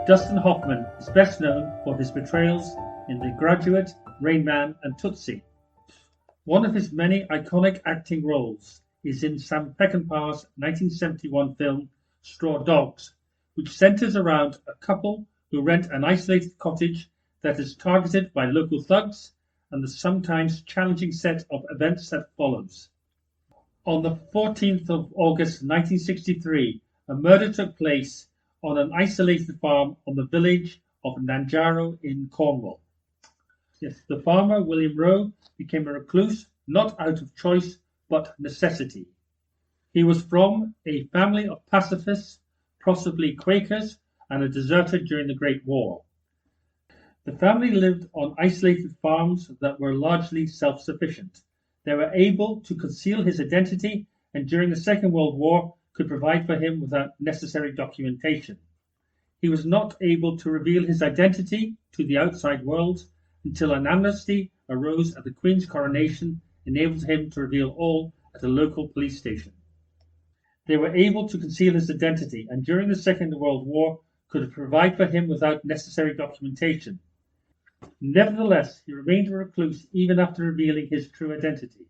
Dustin Hoffman is best known for his portrayals in The Graduate, Rain Man, and Tootsie. One of his many iconic acting roles is in Sam Peckinpah's 1971 film Straw Dogs, which centers around a couple who rent an isolated cottage that is targeted by local thugs and the sometimes challenging set of events that follows. On the 14th of August 1963, a murder took place on an isolated farm on the village of Nanjarrow in Cornwall. Yes, the farmer, William Rowe, became a recluse, not out of choice, but necessity. He was from a family of pacifists, possibly Quakers, and a deserter during the Great War. The family lived on isolated farms that were largely self-sufficient. They were able to conceal his identity, and during the Second World War could provide for him without necessary documentation. He was not able to reveal his identity to the outside world until an amnesty arose at the Queen's coronation, enabled him to reveal all at a local police station. They were able to conceal his identity, and during the Second World War could provide for him without necessary documentation. Nevertheless, he remained a recluse even after revealing his true identity.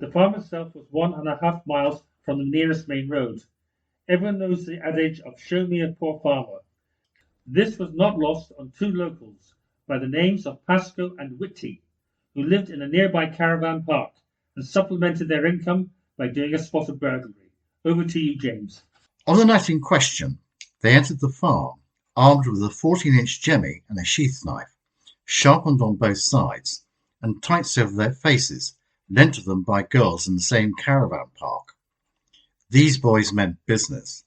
The farm itself was 1.5 miles from the nearest main road. Everyone knows the adage of "show me a poor farmer." This was not lost on two locals by the names of Pascoe and Whitty, who lived in a nearby caravan park and supplemented their income by doing a spot of burglary. Over to you, James. On the night in question, they entered the farm armed with a 14-inch jemmy and a sheath knife, sharpened on both sides, and tights over their faces, lent to them by girls in the same caravan park. These boys meant business.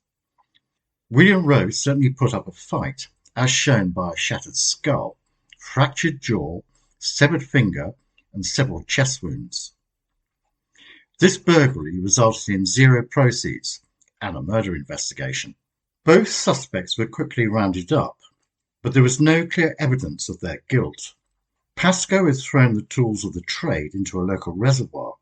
William Rowe certainly put up a fight, as shown by a shattered skull, fractured jaw, severed finger, and several chest wounds. This burglary resulted in 0 proceeds and a murder investigation. Both suspects were quickly rounded up, but there was no clear evidence of their guilt. Pascoe had thrown the tools of the trade into a local reservoir,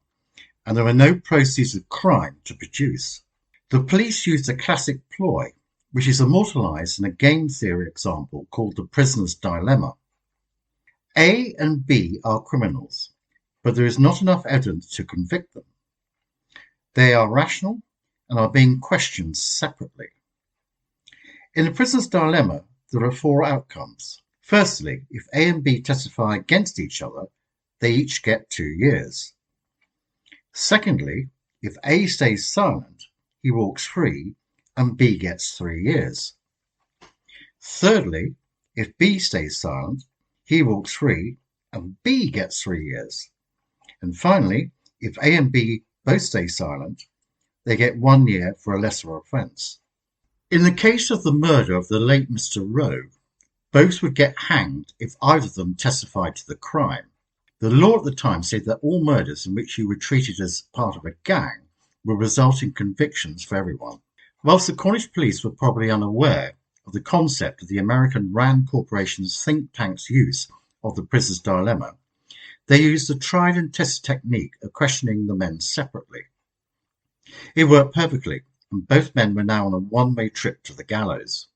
and there were no proceeds of crime to produce. The police used a classic ploy, which is immortalised in a game theory example called the prisoner's dilemma. A and B are criminals, but there is not enough evidence to convict them. They are rational and are being questioned separately. In the prisoner's dilemma, there are 4 outcomes. Firstly, if A and B testify against each other, they each get 2 years. Secondly, if A stays silent, he walks free and B gets 3 years. Thirdly, if B stays silent, he walks free and B gets 3 years. And finally, if A and B both stay silent, they get 1 year for a lesser offence. In the case of the murder of the late Mr. Rowe, both would get hanged if either of them testified to the crime. The law at the time said that all murders in which you were treated as part of a gang will result in convictions for everyone. Whilst the Cornish police were probably unaware of the concept of the American Rand Corporation's think tank's use of the prisoner's dilemma, they used the tried and tested technique of questioning the men separately. It worked perfectly, and both men were now on a one-way trip to the gallows.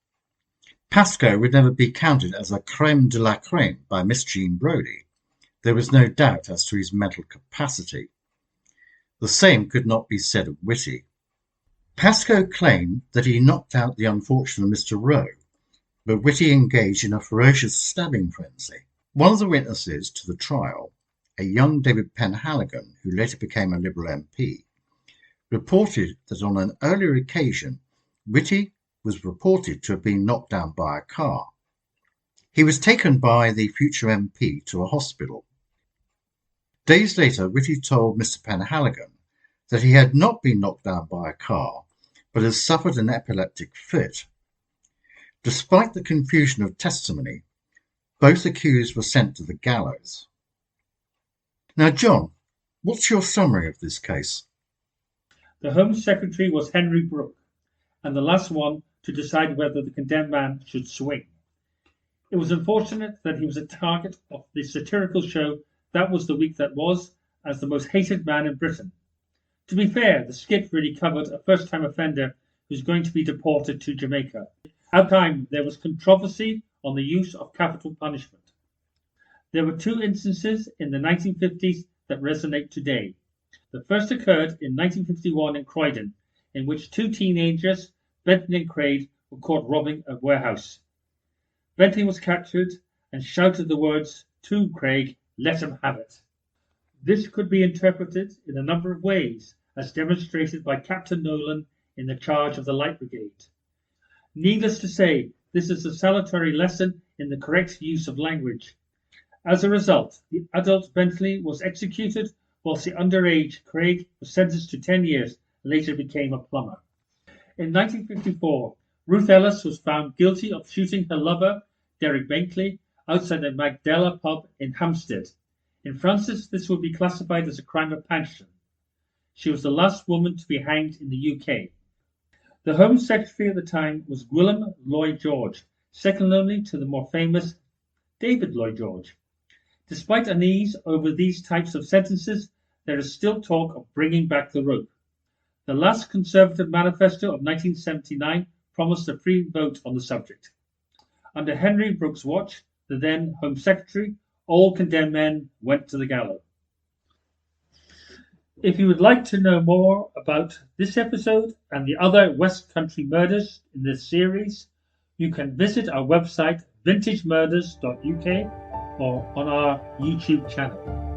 Pascoe would never be counted as a crème de la crème by Miss Jean Brodie. There was no doubt as to his mental capacity. The same could not be said of Whitty. Pascoe claimed that he knocked out the unfortunate Mr. Rowe, but Whitty engaged in a ferocious stabbing frenzy. One of the witnesses to the trial, a young David Penhaligon, who later became a Liberal MP, reported that on an earlier occasion, Whitty was reported to have been knocked down by a car. He was taken by the future MP to a hospital. Days later, Whitty told Mr. Penhaligon that he had not been knocked down by a car, but had suffered an epileptic fit. Despite the confusion of testimony, both accused were sent to the gallows. Now, John, what's your summary of this case? The Home Secretary was Henry Brooke, and the last one to decide whether the condemned man should swing. It was unfortunate that he was a target of the satirical show That Was the Week That Was as the most hated man in Britain. To be fair, the skit really covered a first-time offender who's going to be deported to Jamaica. At the time, there was controversy on the use of capital punishment. There were two instances in the 1950s that resonate today. The first occurred in 1951 in Croydon, in which two teenagers, Bentley and Craig, were caught robbing a warehouse. Bentley was captured and shouted the words to Craig, "Let 'em have it." This could be interpreted in a number of ways, as demonstrated by Captain Nolan in the charge of the Light Brigade. Needless to say, this is a salutary lesson in the correct use of language. As a result, the adult Bentley was executed, whilst the underage Craig was sentenced to 10 years and later became a plumber. In 1954, Ruth Ellis was found guilty of shooting her lover, Derek Bentley, outside the Magdala pub in Hampstead. In France, this would be classified as a crime of passion. She was the last woman to be hanged in the UK. The Home Secretary at the time was Gwilym Lloyd George, second only to the more famous David Lloyd George. Despite unease over these types of sentences, there is still talk of bringing back the rope. The last Conservative manifesto of 1979 promised a free vote on the subject. Under Henry Brooks' watch, the then Home Secretary, all condemned men went to the gallows. If you would like to know more about this episode and the other West Country murders in this series, you can visit our website vintagemurders.uk or on our YouTube channel.